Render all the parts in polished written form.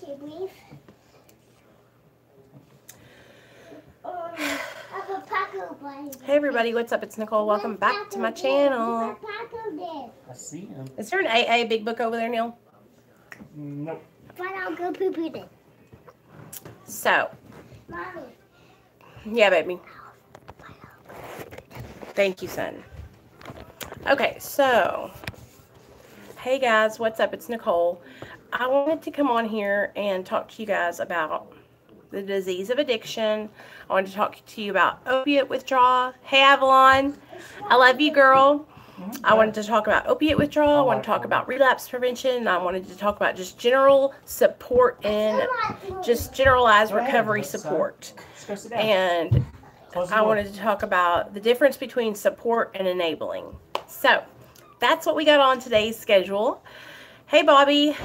Hey everybody, what's up? It's Nicole. Welcome back to my channel. I see him. Is there an AA big book over there, Neil? Nope. But I'll go poo-poo then. So, Mommy. yeah, baby. Thank you, son. Okay, so, hey guys, what's up? It's Nicole. I wanted to come on here and talk to you guys about the disease of addiction. I wanted to talk to you about opiate withdrawal. Hey, Avalon. I love you, girl. I wanted to talk about opiate withdrawal. I wanted to talk about relapse prevention. I wanted to talk about just general support and just generalized recovery support. And I wanted to talk about the difference between support and enabling. So that's what we got on today's schedule. Hey, Bobby.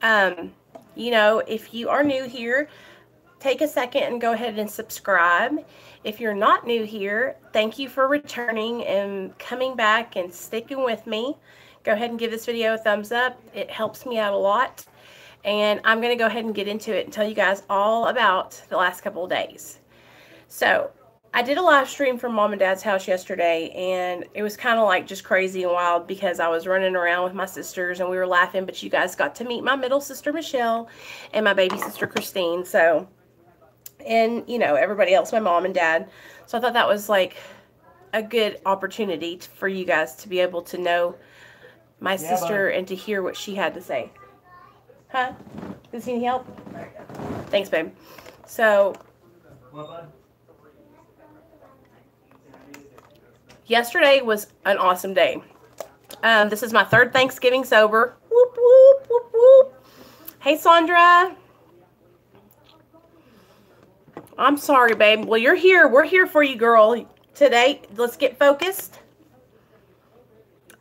You know, if you are new here, take a second and go ahead and subscribe. If you're not new here, thank you for returning and coming back and sticking with me. Go ahead and give this video a thumbs up. It helps me out a lot. And I'm going to go ahead and get into it and tell you guys all about the last couple of days. So, I did a live stream from Mom and Dad's house yesterday, and it was kind of like just crazy and wild because I was running around with my sisters and we were laughing, but you guys got to meet my middle sister, Michelle, and my baby sister, Christine. So, and, you know, everybody else, my mom and dad. So I thought that was like a good opportunity for you guys to be able to know my sister and to hear what she had to say. Huh? Does he need help? Thanks, babe. So, yesterday was an awesome day. This is my third Thanksgiving sober. Whoop, whoop, whoop, whoop. Hey, Sandra. I'm sorry, babe. Well, you're here. We're here for you, girl. Today, let's get focused.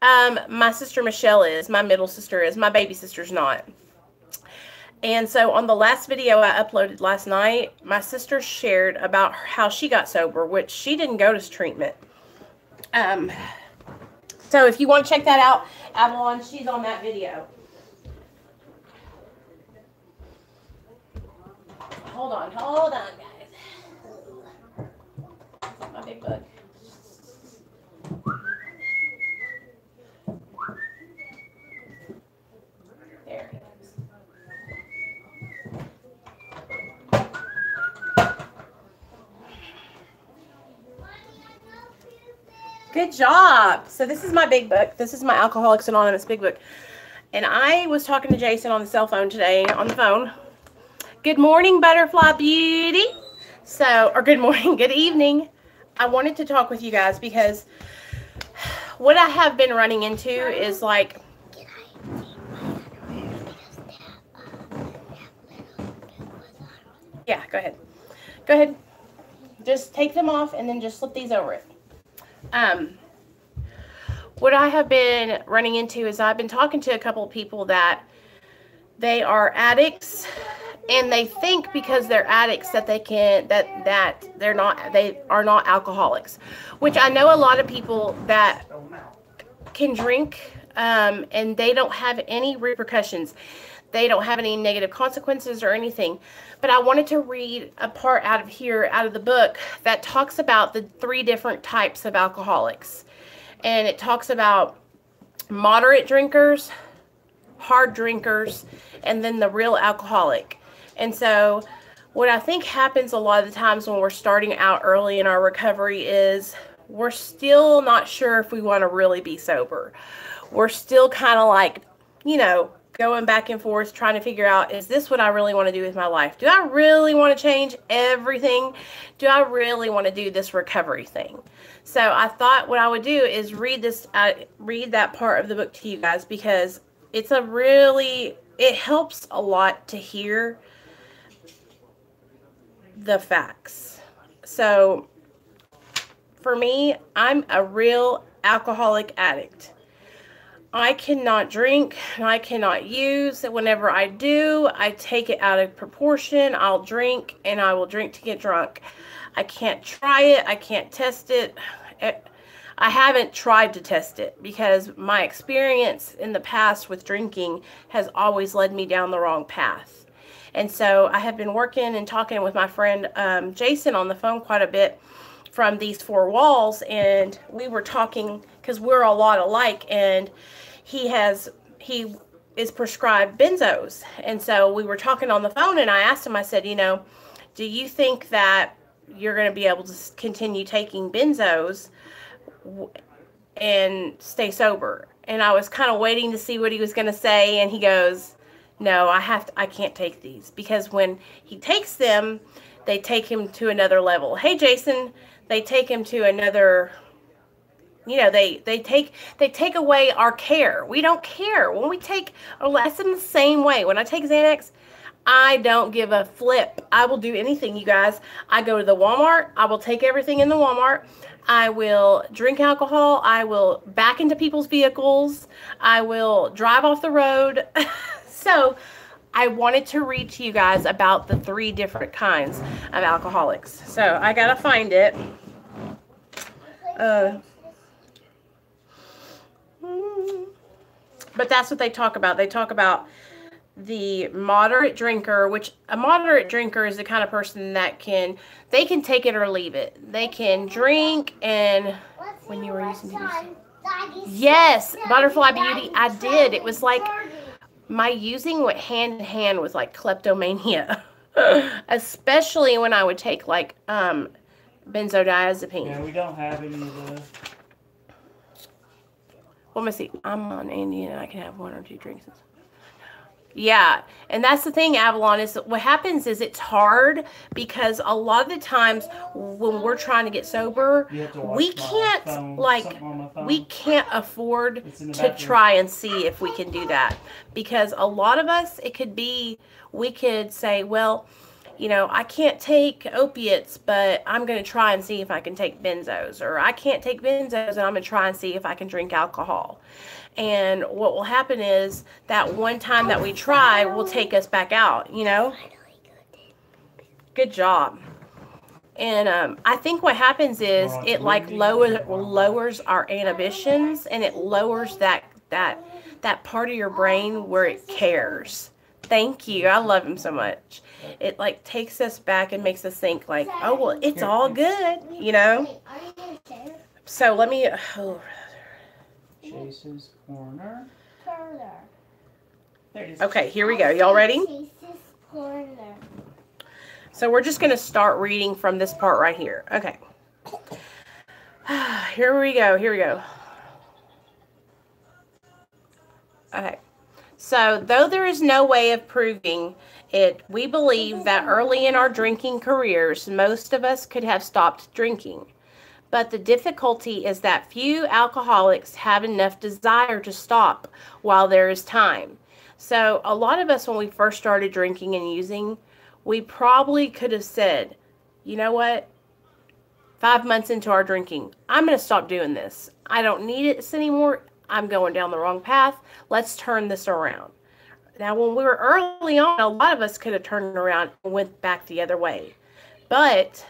My sister Michelle is. My middle sister is. My baby sister's not. And so on the last video I uploaded last night, my sister shared about how she got sober, which she didn't go to treatment. So if you want to check that out, Avalon, she's on that video. Hold on, guys. My big book. There it is. Good job. So this is my big book. This is my Alcoholics Anonymous big book. And I was talking to Jason on the cell phone today, on the phone. Good morning, Butterfly Beauty. So, or good morning, good evening. I wanted to talk with you guys because what I have been running into is like, yeah, go ahead. Go ahead. Just take them off and then just slip these over it. What I have been running into is I've been talking to a couple of people that they are addicts. And they think because they're addicts that they can they are not alcoholics, which I know a lot of people that can drink and they don't have any repercussions. They don't have any negative consequences or anything. But I wanted to read a part out of here, out of the book, that talks about the 3 different types of alcoholics. And it talks about moderate drinkers, hard drinkers, and then the real alcoholic. And so what I think happens a lot of the times when we're starting out early in our recovery is we're still not sure if we want to really be sober. We're still kind of like, you know, going back and forth trying to figure out, is this what I really want to do with my life? Do I really want to change everything? Do I really want to do this recovery thing? So I thought what I would do is read that part of the book to you guys because it's it helps a lot to hear the facts. So for me, I'm a real alcoholic addict. I cannot drink and I cannot use. Whenever I do, I take it out of proportion. I'll drink and I will drink to get drunk. I can't try it. I can't test it. I haven't tried to test it because my experience in the past with drinking has always led me down the wrong path. And so I have been working and talking with my friend Jason on the phone quite a bit from these four walls, and we were talking because we're a lot alike, and he is prescribed benzos. And so we were talking on the phone, and I asked him, I said, do you think that you're going to be able to continue taking benzos and stay sober? And I was kind of waiting to see what he was going to say, and he goes, no, I can't take these, because when he takes them, they take him to another level. Hey, Jason, they take him to another, they take away our care. We don't care. When we take, that's in the same way. When I take Xanax, I don't give a flip. I will do anything, you guys. I go to the Walmart. I will take everything in the Walmart. I will drink alcohol. I will back into people's vehicles. I will drive off the road. So I wanted to read to you guys about the 3 different kinds of alcoholics. So I got to find it. But that's what they talk about. They talk about the moderate drinker, which a moderate drinker is the kind of person that they can take it or leave it. They can drink, and when you were using yes, Butterfly Beauty, I did. It was like my using went hand in hand with like kleptomania, especially when I would take like benzodiazepine. Yeah, we don't have any of those. Well, let me see. I'm on Indian, and I can have 1 or 2 drinks. Yeah, and that's the thing, Avalon, is what happens is it's hard because a lot of the times when we're trying to get sober, we can't afford to try and see if we can do that, because a lot of us, it could be, we could say, well, I can't take opiates, but I'm going to try and see if I can take benzos, or I can't take benzos and I'm going to try and see if I can drink alcohol. And what will happen is that one time that we try will take us back out, Good job. And I think what happens is it like lowers our inhibitions, and it lowers that part of your brain where it cares. Thank you. I love him so much. It like takes us back and makes us think like, oh, well, it's all good, So let me... Chase's Corner. There it is. Okay, here we go. Y'all ready? Chase's Corner. So we're just going to start reading from this part right here. Okay. Here we go. Okay. So, though there is no way of proving it, we believe that early in our drinking careers, most of us could have stopped drinking. But the difficulty is that few alcoholics have enough desire to stop while there is time. So a lot of us, when we first started drinking and using, we probably could have said, you know what, 5 months into our drinking, I'm going to stop doing this. I don't need it anymore. I'm going down the wrong path. Let's turn this around. Now, when we were early on, a lot of us could have turned around and went back the other way. But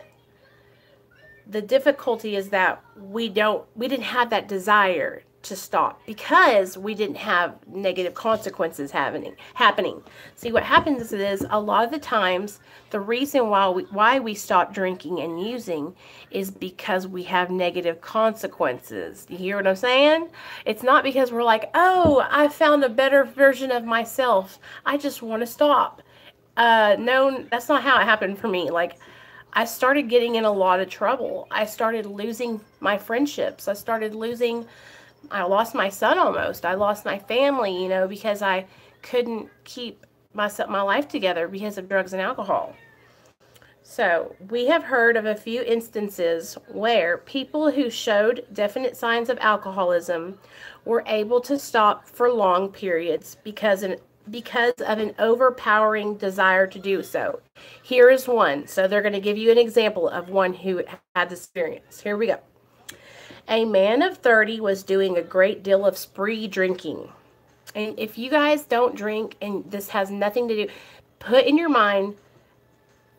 the difficulty is that we didn't have that desire to stop because we didn't have negative consequences happening. See, what happens is a lot of the times the reason why we stop drinking and using is because we have negative consequences. You hear what I'm saying? It's not because we're like, oh, I found a better version of myself, I just want to stop. No, that's not how it happened for me. Like, I started getting in a lot of trouble. I started losing my friendships. I lost my son almost. I lost my family, because I couldn't keep my life together because of drugs and alcohol. So we have heard of a few instances where people who showed definite signs of alcoholism were able to stop for long periods because of an overpowering desire to do so. Here is one. So they're going to give you an example of one who had this experience. Here we go. A man of 30 was doing a great deal of spree drinking. And if you guys don't drink, and this has nothing to do, put in your mind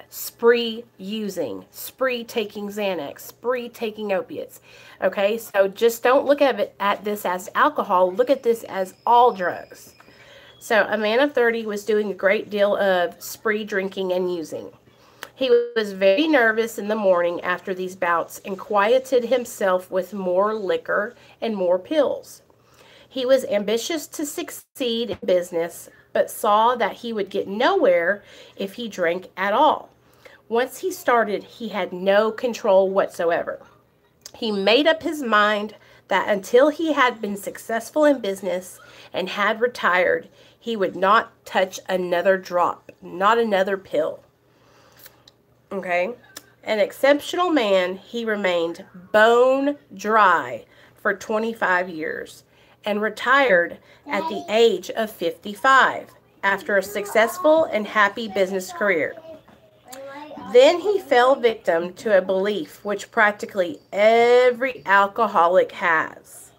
spree using, spree taking Xanax, spree taking opiates. Okay, so just don't look at this as alcohol. Look at this as all drugs. So a man of 30 was doing a great deal of spree drinking and using. He was very nervous in the morning after these bouts and quieted himself with more liquor and more pills. He was ambitious to succeed in business, but saw that he would get nowhere if he drank at all. Once he started, he had no control whatsoever. He made up his mind that until he had been successful in business and had retired, he would not touch another drop, not another pill. Okay? An exceptional man, he remained bone dry for 25 years and retired at the age of 55 after a successful and happy business career. Then he fell victim to a belief which practically every alcoholic has,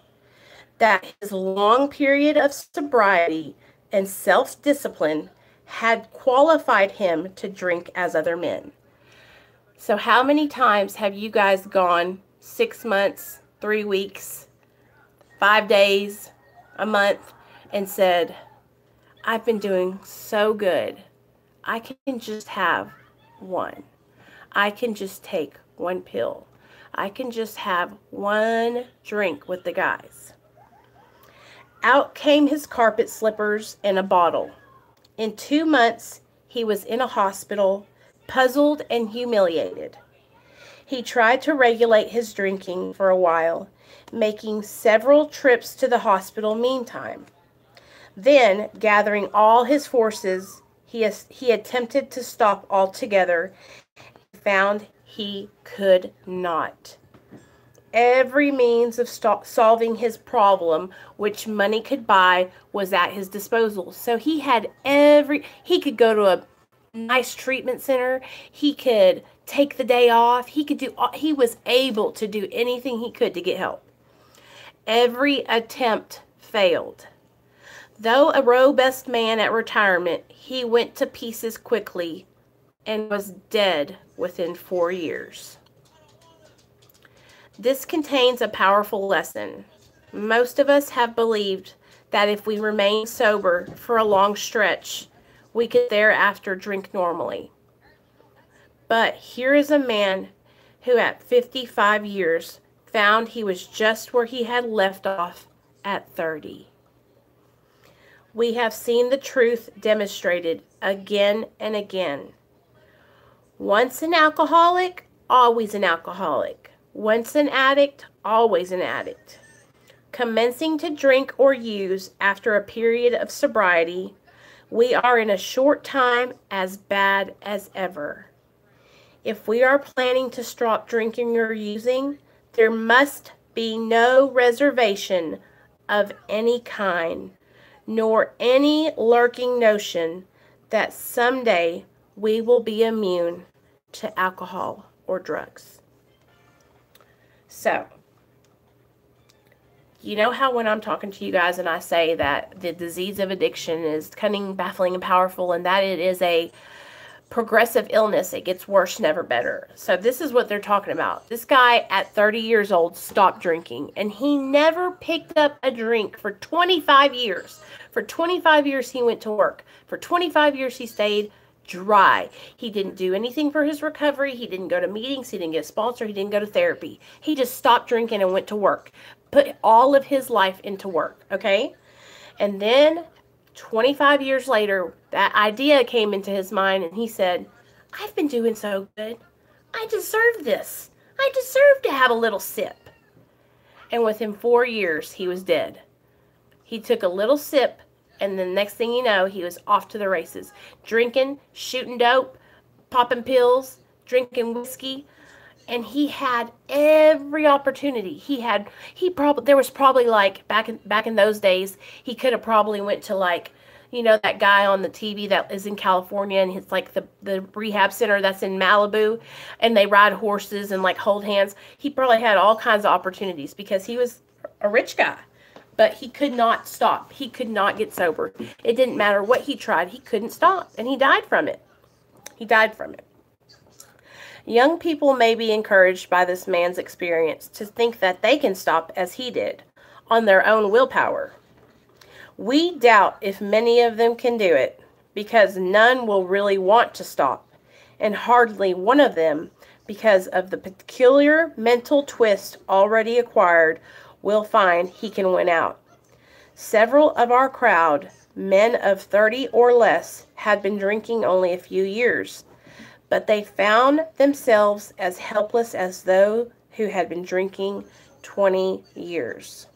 that his long period of sobriety and self-discipline had qualified him to drink as other men. So how many times have you guys gone 6 months, 3 weeks, 5 days, a month, and said, I've been doing so good. I can just have one. I can just take one pill. I can just have one drink with the guys. Out came his carpet slippers and a bottle. In 2 months, he was in a hospital, puzzled and humiliated. He tried to regulate his drinking for a while, making several trips to the hospital meantime. Then, gathering all his forces, he attempted to stop altogether and found he could not. Every means of solving his problem, which money could buy, was at his disposal. So he could go to a nice treatment center. He could take the day off. He was able to do anything he could to get help. Every attempt failed. Though a robust man at retirement, he went to pieces quickly and was dead within 4 years. This contains a powerful lesson. Most of us have believed that if we remain sober for a long stretch, we could thereafter drink normally. But here is a man who at 55 years found he was just where he had left off at 30. We have seen the truth demonstrated again and again. Once an alcoholic, always an alcoholic. Once an addict, always an addict. Commencing to drink or use after a period of sobriety, we are in a short time as bad as ever. If we are planning to stop drinking or using, there must be no reservation of any kind, nor any lurking notion that someday we will be immune to alcohol or drugs. So, you know how when I'm talking to you guys and I say that the disease of addiction is cunning, baffling, and powerful, and that it is a progressive illness. It gets worse, never better. So this is what they're talking about. This guy at 30 years old stopped drinking, and he never picked up a drink for 25 years. For 25 years, he went to work. For 25 years, he stayed dry. He didn't do anything for his recovery. He didn't go to meetings. He didn't get a sponsor. He didn't go to therapy. He just stopped drinking and went to work. Put all of his life into work, okay? And then 25 years later, that idea came into his mind, and he said, I've been doing so good. I deserve this. I deserve to have a little sip. And within 4 years, he was dead. He took a little sip, and the next thing you know, he was off to the races. Drinking, shooting dope, popping pills, drinking whiskey. And he had every opportunity. There was probably like, back in those days, he could have probably went to like, you know, that guy on the TV that is in California, and it's like the rehab center that's in Malibu, and they ride horses and like hold hands. He probably had all kinds of opportunities because he was a rich guy. But he could not stop. He could not get sober. It didn't matter what he tried. He couldn't stop. And he died from it. He died from it. Young people may be encouraged by this man's experience to think that they can stop as he did, on their own willpower. We doubt if many of them can do it, because none will really want to stop, and hardly one of them, because of the peculiar mental twist already acquired, will find he can win out. Several of our crowd, men of 30 or less, had been drinking only a few years, but they found themselves as helpless as those who had been drinking 20 years.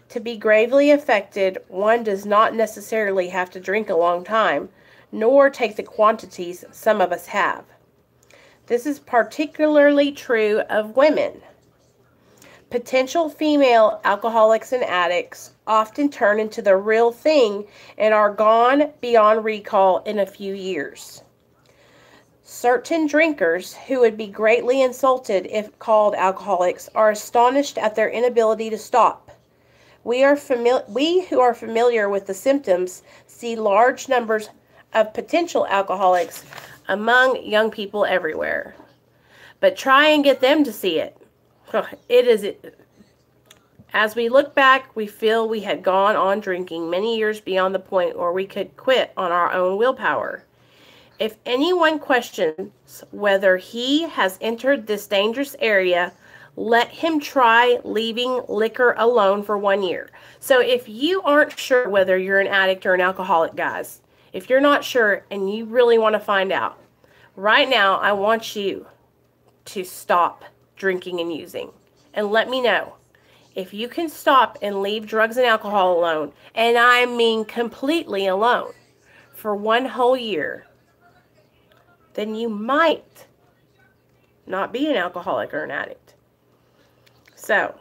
To be gravely affected, one does not necessarily have to drink a long time, nor take the quantities some of us have. This is particularly true of women. Potential female alcoholics and addicts often turn into the real thing and are gone beyond recall in a few years. Certain drinkers who would be greatly insulted if called alcoholics are astonished at their inability to stop. We who are familiar with the symptoms see large numbers of potential alcoholics among young people everywhere. But try and get them to see it. As we look back, we feel we had gone on drinking many years beyond the point where we could quit on our own willpower. If anyone questions whether he has entered this dangerous area, let him try leaving liquor alone for 1 year. So if you aren't sure whether you're an addict or an alcoholic, guys, if you're not sure and you really want to find out, right now I want you to stop drinking and using. And let me know. If you can stop and leave drugs and alcohol alone, and I mean completely alone, for 1 whole year, then you might not be an alcoholic or an addict. So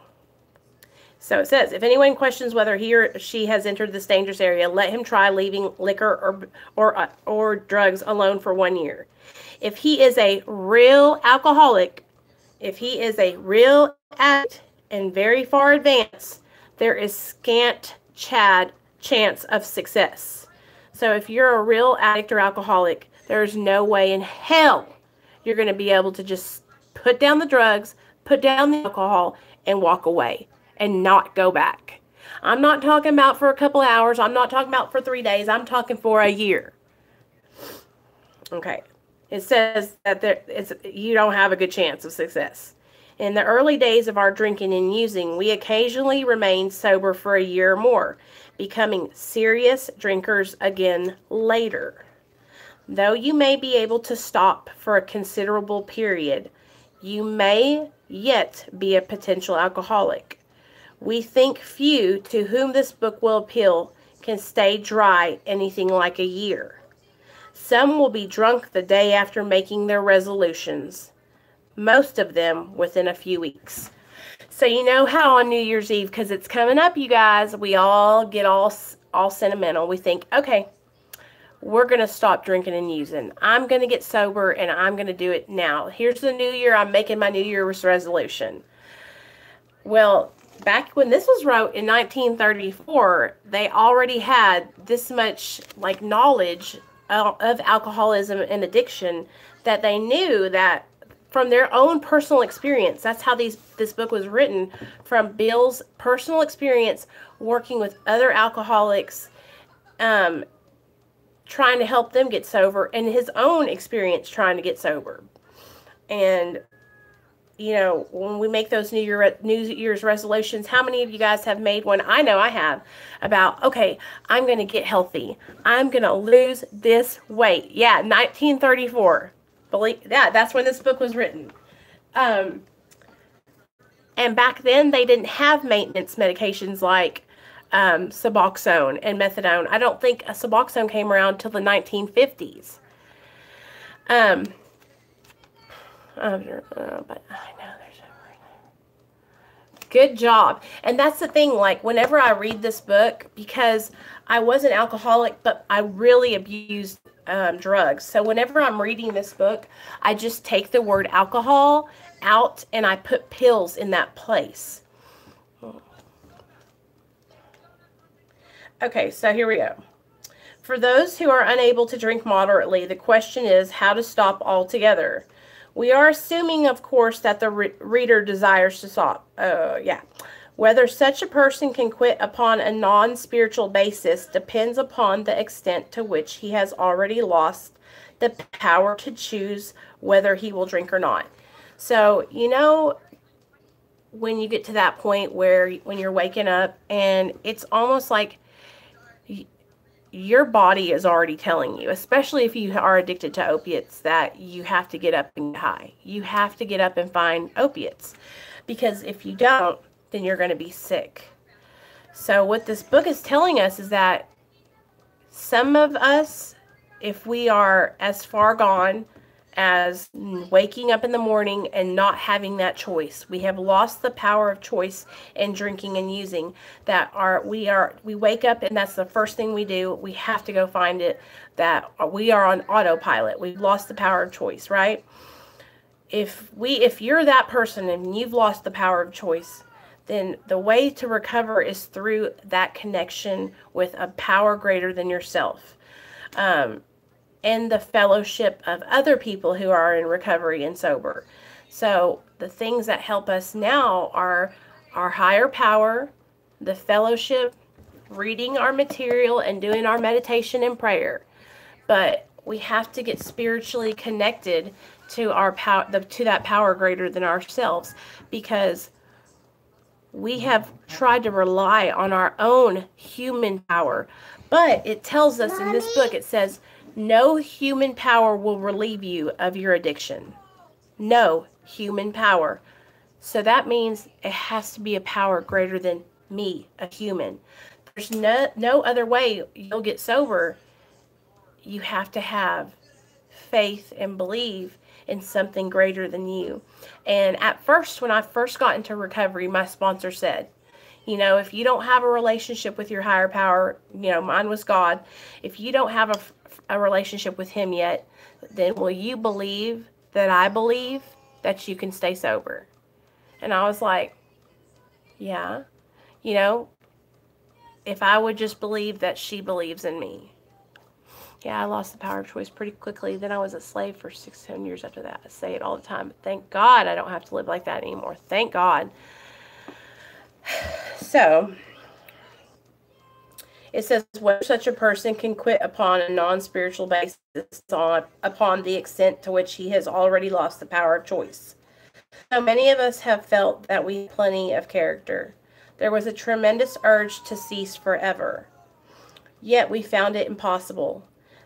it says, if anyone questions whether he or she has entered this dangerous area, let him try leaving liquor or drugs alone for 1 year. If he is a real alcoholic, if he is a real addict and very far advanced, there is scant chance of success. So if you're a real addict or alcoholic, there's no way in hell you're going to be able to just put down the drugs, put down the alcohol, and walk away and not go back. I'm not talking about for a couple hours. I'm not talking about for 3 days. I'm talking for a year. Okay. It says that you don't have a good chance of success. In the early days of our drinking and using, we occasionally remained sober for a year or more, becoming serious drinkers again later. Though you may be able to stop for a considerable period, you may yet be a potential alcoholic. We think few to whom this book will appeal can stay dry anything like a year. Some will be drunk the day after making their resolutions, most of them within a few weeks. So you know how on New Year's Eve, because it's coming up, you guys, we all get all sentimental. We think, okay, we're going to stop drinking and using. I'm going to get sober, and I'm going to do it now. Here's the new year. I'm making my New Year's resolution. Well, back when this was wrote in 1934, they already had this much knowledge of alcoholism and addiction that they knew that from their own personal experience. That's how this book was written, from Bill's personal experience working with other alcoholics, trying to help them get sober, and his own experience trying to get sober. And when we make those New Year's resolutions, how many of you guys have made one? I know I have, about, okay, I'm going to get healthy. I'm going to lose this weight. Yeah, 1934. Believe that. That's when this book was written. And back then, they didn't have maintenance medications like Suboxone and Methadone. I don't think Suboxone came around till the 1950s. But I know there's good job. And that's the thing, whenever I read this book, because I was an alcoholic, but I really abused drugs. So whenever I'm reading this book, I just take the word alcohol out and I put pills in that place. Okay, so here we go. For those who are unable to drink moderately, the question is how to stop altogether. We are assuming, of course, that the reader desires to stop. Yeah. Whether such a person can quit upon a non-spiritual basis depends upon the extent to which he has already lost the power to choose whether he will drink or not. So, when you get to that point where when you're waking up and it's almost like your body is already telling you, especially if you are addicted to opiates, that you have to get up and get high. You have to get up and find opiates, because if you don't, then you're going to be sick. So what this book is telling us is that some of us, if we are as far gone as waking up in the morning and not having that choice, we have lost the power of choice in drinking and using. We wake up and that's the first thing we do. We have to go find it. That we are on autopilot. We've lost the power of choice, right? If you're that person and you've lost the power of choice, then the way to recover is through that connection with a power greater than yourself. And the fellowship of other people who are in recovery and sober. So the things that help us now are our higher power, the fellowship, reading our material, and doing our meditation and prayer. But we have to get spiritually connected to our to that power greater than ourselves, because we have tried to rely on our own human power. But it tells us in this book, it says, no human power will relieve you of your addiction. No human power. So that means it has to be a power greater than me, a human. There's no other way you'll get sober. You have to have faith and believe in something greater than you. And at first, when I first got into recovery, my sponsor said, if you don't have a relationship with your higher power, mine was God. If you don't have a relationship with him yet, then will you believe that I believe that you can stay sober? And I was like, yeah, if I would just believe that she believes in me. Yeah, I lost the power of choice pretty quickly. Then I was a slave for 6-7 years after that. I say it all the time, but thank God I don't have to live like that anymore. Thank God. So it says, whether such a person can quit upon a non-spiritual basis upon the extent to which he has already lost the power of choice. So many of us have felt that we have plenty of character. There was a tremendous urge to cease forever. Yet we found it impossible.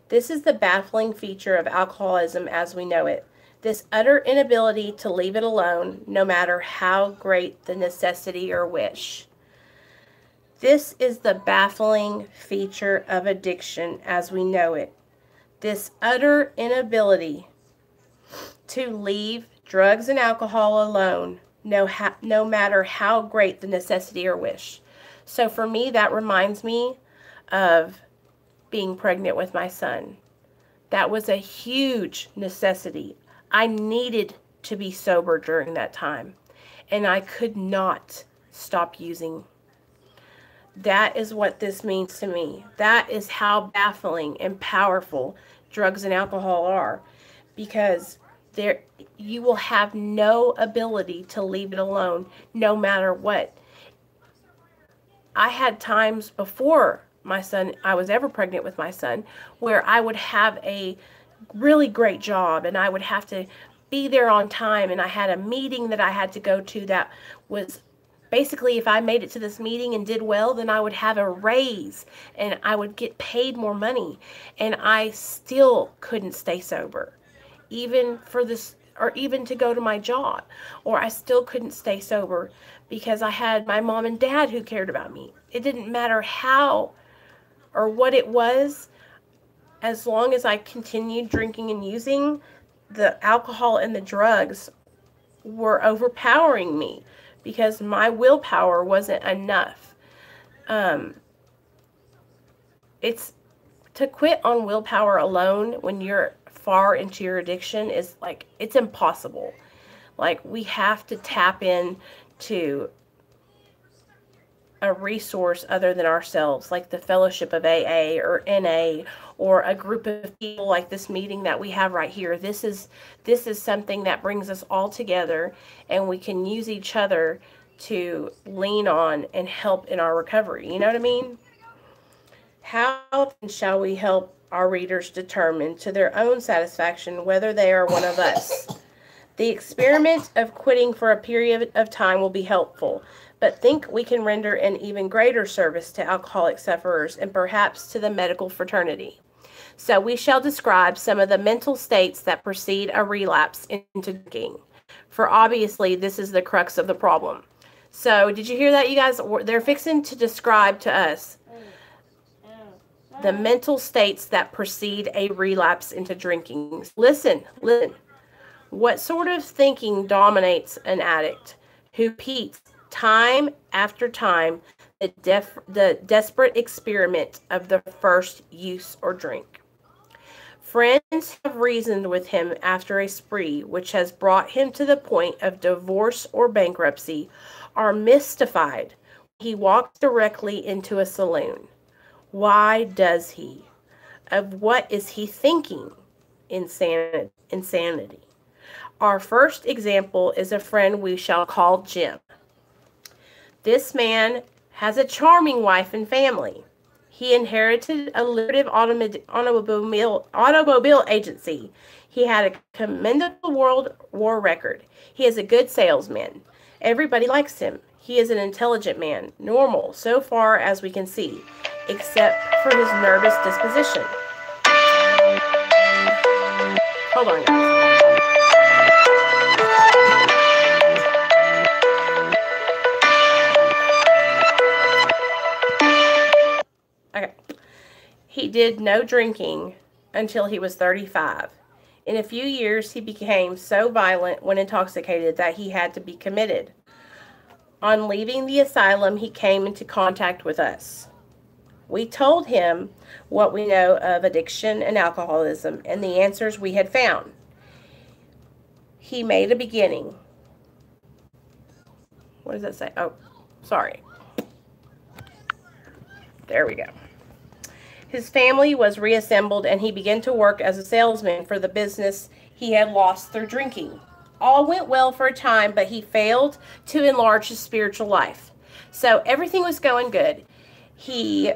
This is the baffling feature of alcoholism as we know it. This utter inability to leave it alone, no matter how great the necessity or wish. This is the baffling feature of addiction as we know it. This utter inability to leave drugs and alcohol alone, no matter how great the necessity or wish. So for me, that reminds me of being pregnant with my son. That was a huge necessity. I needed to be sober during that time, and I could not stop using. That is what this means to me. That is how baffling and powerful drugs and alcohol are, because you will have no ability to leave it alone no matter what. I had times before I was ever pregnant with my son, where I would have a really great job and I would have to be there on time, and I had a meeting that I had to go to that was basically, if I made it to this meeting and did well, then I would have a raise and I would get paid more money, and I still couldn't stay sober, even for this, or even to go to my job, or I still couldn't stay sober because I had my mom and dad who cared about me. It didn't matter how or what it was, as long as I continued drinking and using, the alcohol and the drugs were overpowering me because my willpower wasn't enough. It's to quit on willpower alone when you're far into your addiction is like, it's impossible. Like, we have to tap in to a resource other than ourselves, like the fellowship of AA or NA, or a group of people like this meeting that we have right here. This is something that brings us all together, and we can use each other to lean on and help in our recovery. You know what I mean? How then shall we help our readers determine to their own satisfaction whether they are one of us? The experiment of quitting for a period of time will be helpful, but think we can render an even greater service to alcoholic sufferers and perhaps to the medical fraternity. So we shall describe some of the mental states that precede a relapse into drinking. For obviously, this is the crux of the problem. So did you hear that, you guys? They're fixing to describe to us the mental states that precede a relapse into drinking. Listen. What sort of thinking dominates an addict who repeats time after time the desperate experiment of the first use or drink? Friends have reasoned with him after a spree which has brought him to the point of divorce or bankruptcy, are mystified. He walks directly into a saloon. Why does he? Of what is he thinking? Insanity. Our first example is a friend we shall call Jim. This man has a charming wife and family. He inherited a lucrative automobile agency. He had a commendable World War record. He is a good salesman. Everybody likes him. He is an intelligent man, normal so far as we can see, except for his nervous disposition. Hold on, guys. Okay. He did no drinking until he was 35. In a few years, he became so violent when intoxicated that he had to be committed. On leaving the asylum, he came into contact with us. We told him what we know of addiction and alcoholism and the answers we had found. He made a beginning. What does that say? Oh, sorry. There we go. His family was reassembled and he began to work as a salesman for the business he had lost through drinking. All went well for a time, but he failed to enlarge his spiritual life. So everything was going good. He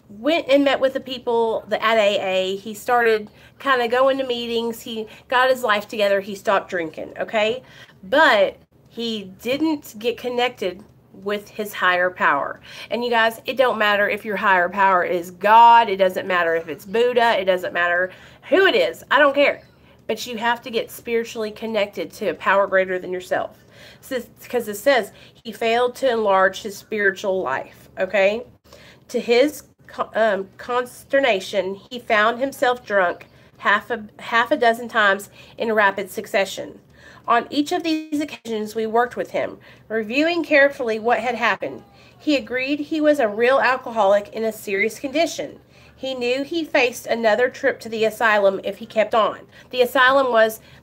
went and met with the people at AA. He started kind of going to meetings. He got his life together. He stopped drinking, okay? But he didn't get connected with his higher power. And you guys, it don't matter if your higher power is God. It doesn't matter if it's Buddha. It doesn't matter who it is. I don't care. But you have to get spiritually connected to a power greater than yourself. Because it says he failed to enlarge his spiritual life, okay? To his consternation, he found himself drunk half a dozen times in rapid succession. On each of these occasions, we worked with him, reviewing carefully what had happened. He agreed he was a real alcoholic in a serious condition. He knew he faced another trip to the asylum if he kept on. The asylum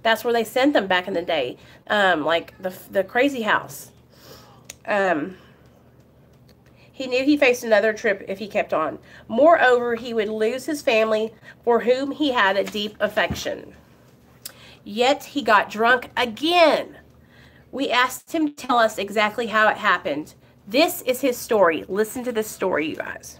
that's where they sent them back in the day, like the crazy house. He knew he faced another trip if he kept on. Moreover, he would lose his family for whom he had a deep affection. Yet he got drunk again. We asked him to tell us exactly how it happened. This is his story. Listen to this story, you guys.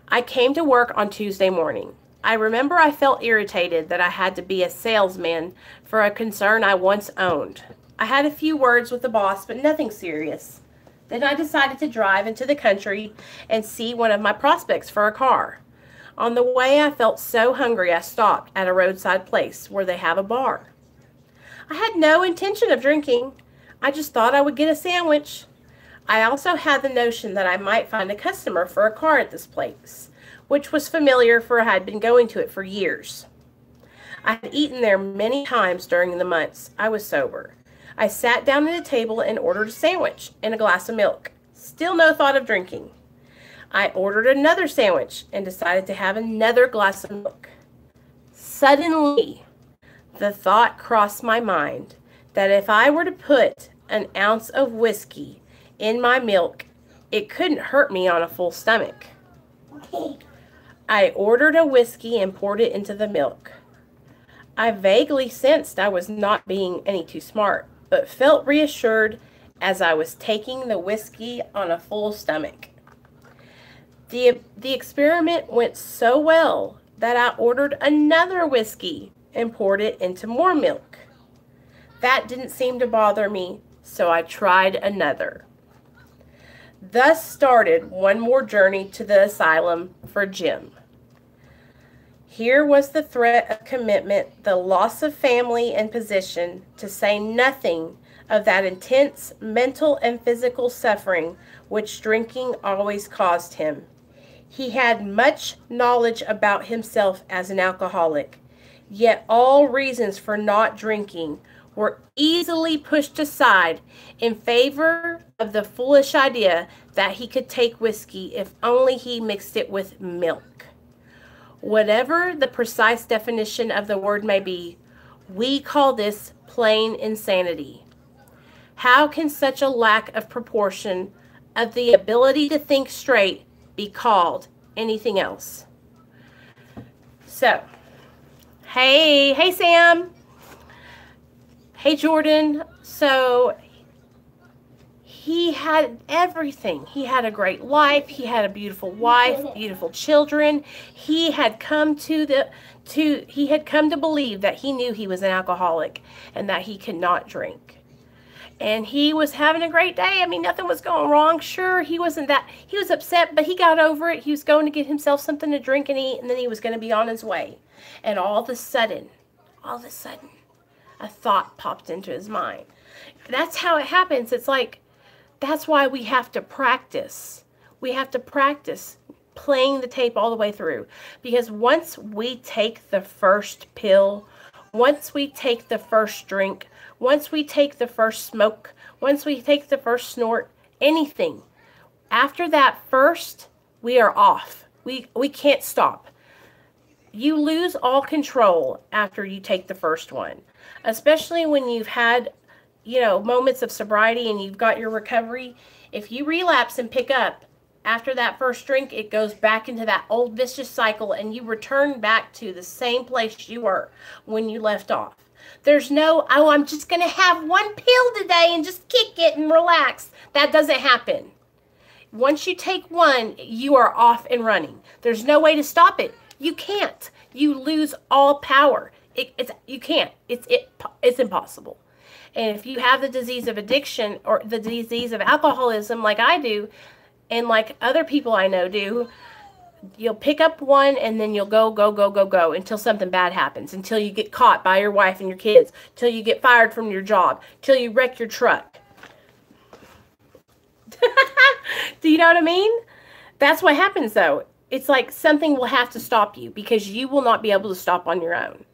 I came to work on Tuesday morning. I remember I felt irritated that I had to be a salesman for a concern I once owned. I had a few words with the boss, but nothing serious. Then I decided to drive into the country and see one of my prospects for a car. On the way, I felt so hungry I stopped at a roadside place where they have a bar. I had no intention of drinking. I just thought I would get a sandwich. I also had the notion that I might find a customer for a car at this place, which was familiar for I had been going to it for years. I had eaten there many times during the months I was sober. I sat down at a table and ordered a sandwich and a glass of milk. Still no thought of drinking. I ordered another sandwich and decided to have another glass of milk. Suddenly, the thought crossed my mind that if I were to put an ounce of whiskey in my milk, it couldn't hurt me on a full stomach. I ordered a whiskey and poured it into the milk. I vaguely sensed I was not being any too smart. but felt reassured as I was taking the whiskey on a full stomach. The experiment went so well that I ordered another whiskey and poured it into more milk. That didn't seem to bother me, so I tried another. Thus started one more journey to the asylum for Jim. Here was the threat of commitment, the loss of family and position, to say nothing of that intense mental and physical suffering which drinking always caused him. He had much knowledge about himself as an alcoholic, yet all reasons for not drinking were easily pushed aside in favor of the foolish idea that he could take whiskey if only he mixed it with milk. Whatever the precise definition of the word may be, we call this plain insanity. How can such a lack of proportion of the ability to think straight be called anything else? So, hey Sam. Hey Jordan. So he had everything. He had a great life. He had a beautiful wife, beautiful children. He had come to believe that he knew he was an alcoholic and that he could not drink. And he was having a great day. I mean, nothing was going wrong. Sure, he was upset, but he got over it. He was going to get himself something to drink and eat, and then he was going to be on his way. And all of a sudden, a thought popped into his mind. That's how it happens. It's like, that's why we have to practice. We have to practice playing the tape all the way through. Because once we take the first pill, once we take the first drink, once we take the first smoke, once we take the first snort, anything, after that first, we are off. We can't stop. You lose all control after you take the first one, especially when you've had, moments of sobriety and you've got your recovery. If you relapse and pick up after that first drink, it goes back into that old vicious cycle and you return back to the same place you were when you left off. There's no, I'm just going to have one pill today and just kick it and relax. That doesn't happen. Once you take one, you are off and running. There's no way to stop it. You can't. You lose all power. You can't. It's impossible. And if you have the disease of addiction or the disease of alcoholism like I do, and like other people I know do, you'll pick up one and then you'll go until something bad happens, until you get caught by your wife and your kids, till you get fired from your job, till you wreck your truck. Do you know what I mean? That's what happens though. It's like something will have to stop you because you will not be able to stop on your own.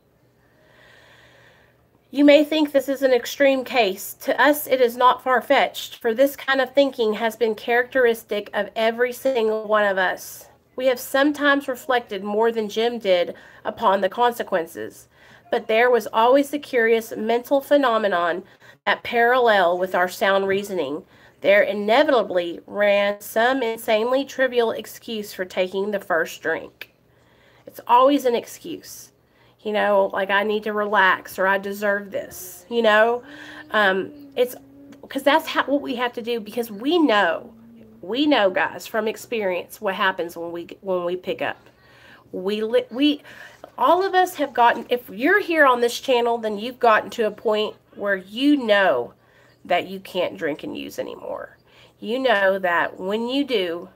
You may think this is an extreme case. To us, it is not far-fetched, for this kind of thinking has been characteristic of every single one of us. We have sometimes reflected more than Jim did upon the consequences, but there was always the curious mental phenomenon that parallel with our sound reasoning. There inevitably ran some insanely trivial excuse for taking the first drink. It's always an excuse. Like I need to relax or I deserve this, it's because that's what we have to do, because we know guys from experience what happens when we pick up. All of us have gotten, if you're here on this channel, then you've gotten to a point where you know that you can't drink and use anymore. You know that when you do,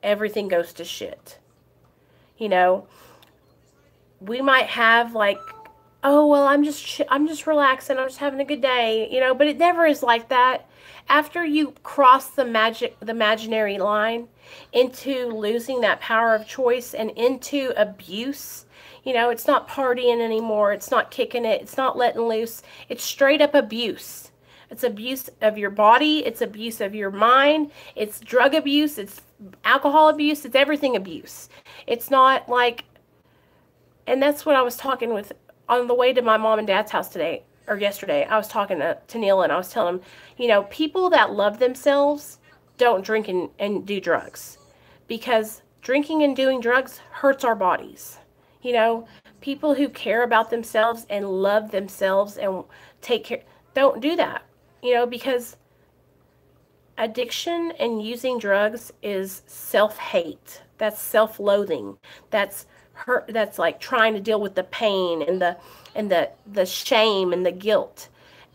everything goes to shit. We might have like, oh, well, I'm just relaxing. I'm just having a good day, but it never is like that. After you cross the imaginary line into losing that power of choice and into abuse, it's not partying anymore. It's not kicking it. It's not letting loose. It's straight up abuse. It's abuse of your body. It's abuse of your mind. It's drug abuse. It's alcohol abuse. It's everything abuse. It's not like, and that's what I was talking with on the way to my mom and dad's house today, or yesterday. I was talking to Neil and I was telling him, people that love themselves don't drink and do drugs, because drinking and doing drugs hurts our bodies. People who care about themselves and love themselves and take care, don't do that. You know, because addiction and using drugs is self-hate. That's self-loathing. That's hurt. That's like trying to deal with the pain and the shame and the guilt.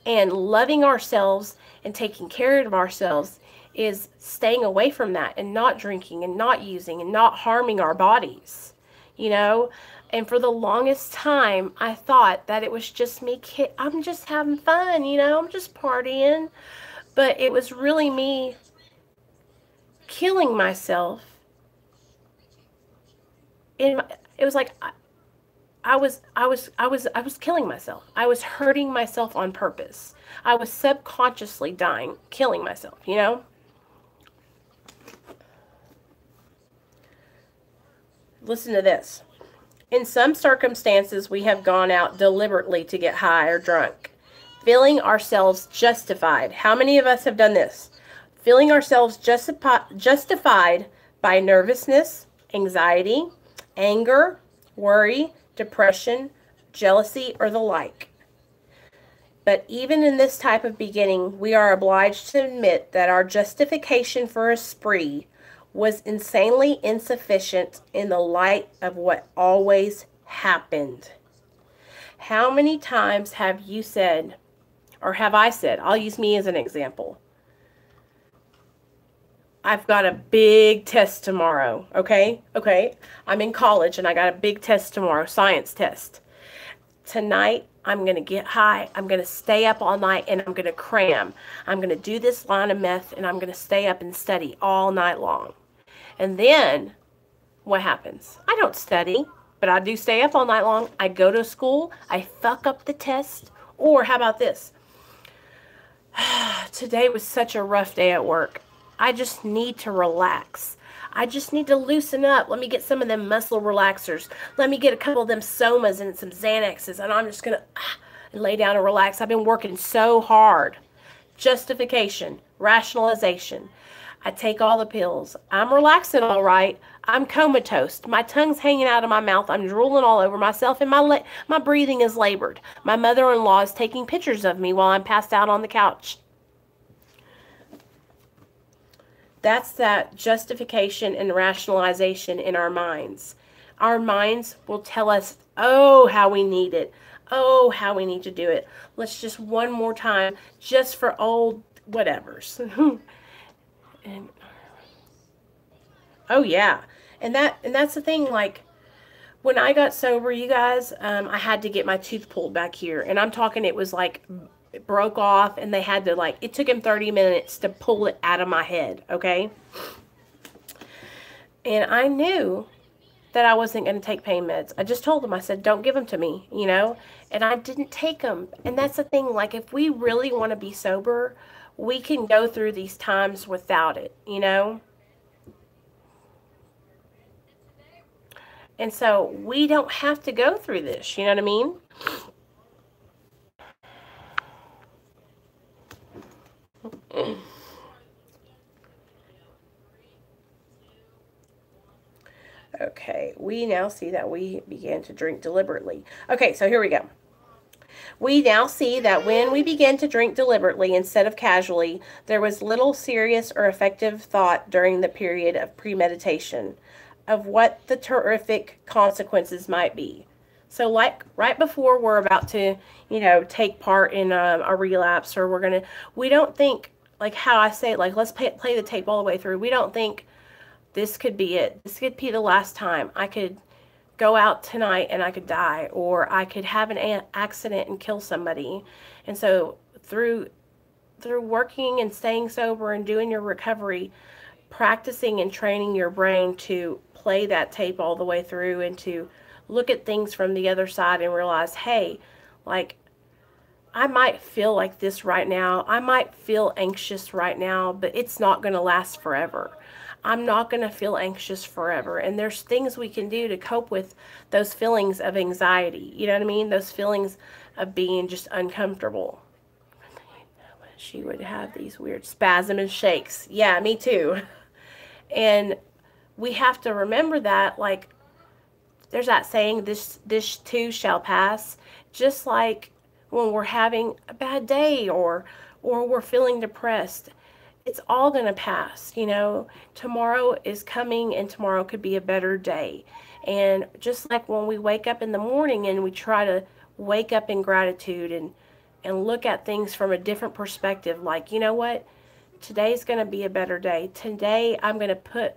And loving ourselves and taking care of ourselves is staying away from that and not drinking and not using and not harming our bodies. You know, and for the longest time, I thought that it was just me. I'm just having fun, you know, I'm just partying. But it was really me killing myself. It was like I was killing myself. I was hurting myself on purpose. I was subconsciously killing myself, you know? Listen to this. In some circumstances, we have gone out deliberately to get high or drunk, feeling ourselves justified. How many of us have done this? Feeling ourselves justified by nervousness, anxiety, anger, worry, depression, jealousy, or the like. But even in this type of beginning, we are obliged to admit that our justification for a spree was insanely insufficient in the light of what always happened. How many times have you said, or have I said, I'll use me as an example, I've got a big test tomorrow, okay? I'm in college and I got a big test tomorrow, science test. Tonight, I'm going to get high. I'm going to stay up all night and I'm going to cram. I'm going to do this line of meth and I'm going to stay up and study all night long. And then, what happens? I don't study, but I do stay up all night long. I go to school. I fuck up the test. Or how about this? Today was such a rough day at work. I just need to relax. I just need to loosen up. Let me get some of them muscle relaxers. Let me get a couple of them Somas and some Xanaxes. And I'm just going to lay down and relax. I've been working so hard. Justification. Rationalization. I take all the pills. I'm relaxing all right. I'm comatose. My tongue's hanging out of my mouth. I'm drooling all over myself. And my breathing is labored. My mother-in-law is taking pictures of me while I'm passed out on the couch. That's that justification and rationalization in our minds. Our minds will tell us, oh, how we need it. Oh, how we need to do it. Let's just one more time, just for old whatevers. And, oh, yeah. And that's the thing, like, when I got sober, you guys, I had to get my tooth pulled back here. And I'm talking, it was like, it broke off and they had to it took him 30 minutes to pull it out of my head, okay? And I knew that I wasn't going to take pain meds. I just told him, I said, don't give them to me, you know? And I didn't take them. And that's the thing, like, if we really want to be sober, we can go through these times without it, you know? And so we don't have to go through this, you know what I mean? Okay, we now see that we began to drink deliberately. Okay, so here we go. We now see that when we began to drink deliberately instead of casually, there was little serious or effective thought during the period of premeditation of what the terrific consequences might be. So like right before we're about to, you know, take part in a relapse, or we don't think, like how I say, like, let's play the tape all the way through. We don't think this could be it. This could be the last time. I could go out tonight and I could die, or I could have an accident and kill somebody. And so through working and staying sober and doing your recovery, practicing and training your brain to play that tape all the way through and to look at things from the other side and realize, hey, like, I might feel like this right now. I might feel anxious right now, but it's not going to last forever. I'm not going to feel anxious forever. And there's things we can do to cope with those feelings of anxiety. You know what I mean? Those feelings of being just uncomfortable. She would have these weird spasms and shakes. Yeah, me too. And we have to remember that, like, there's that saying, this too shall pass. Just like when we're having a bad day, or or we're feeling depressed. It's all going to pass, you know. Tomorrow is coming, and tomorrow could be a better day. And just like when we wake up in the morning and we try to wake up in gratitude and look at things from a different perspective, like, you know what? Today's going to be a better day. Today I'm going to put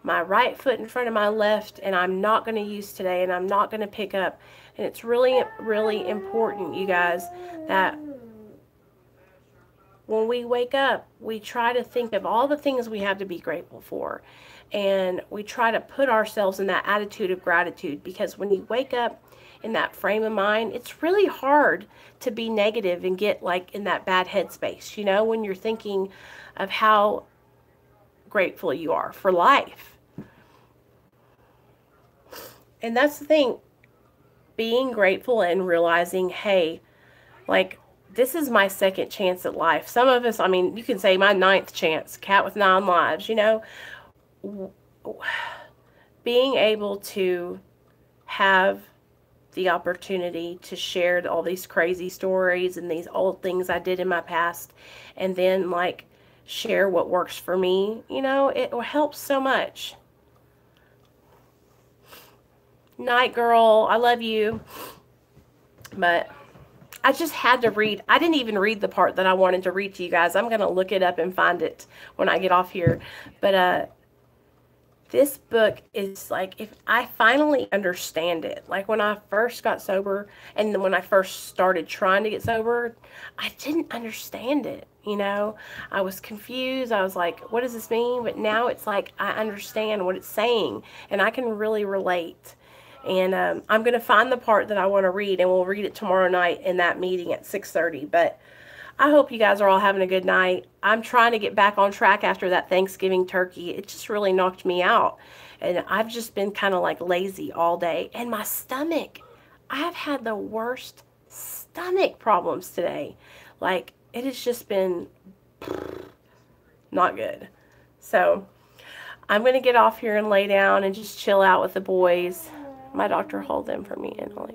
my right foot in front of my left, and I'm not going to use today, and I'm not going to pick up. And it's really, really important, you guys, that when we wake up, we try to think of all the things we have to be grateful for. And we try to put ourselves in that attitude of gratitude, because when you wake up in that frame of mind, it's really hard to be negative and get like in that bad headspace, you know, when you're thinking of how grateful you are for life. And that's the thing, being grateful and realizing, hey, like, this is my second chance at life. Some of us, I mean, you can say my 9th chance, cat with 9 lives, you know. Being able to have the opportunity to share all these crazy stories and these old things I did in my past, and then like share what works for me, you know, it helps so much. Night, girl, I love you. But I just had to read. I didn't even read the part that I wanted to read to you guys. I'm going to look it up and find it when I get off here. But this book is like, if I finally understand it, like when I first got sober and then when I first started trying to get sober, I didn't understand it. You know, I was confused. I was like, what does this mean? But now it's like, I understand what it's saying and I can really relate. And I'm going to find the part that I want to read, and we'll read it tomorrow night in that meeting at 6:30. But I hope you guys are all having a good night. I'm trying to get back on track after that Thanksgiving turkey. It just really knocked me out. And I've just been kind of like lazy all day. And my stomach, I've had the worst stomach problems today. Like, it has just been not good. So I'm going to get off here and lay down and just chill out with the boys. My doctor hold them for me, Emily.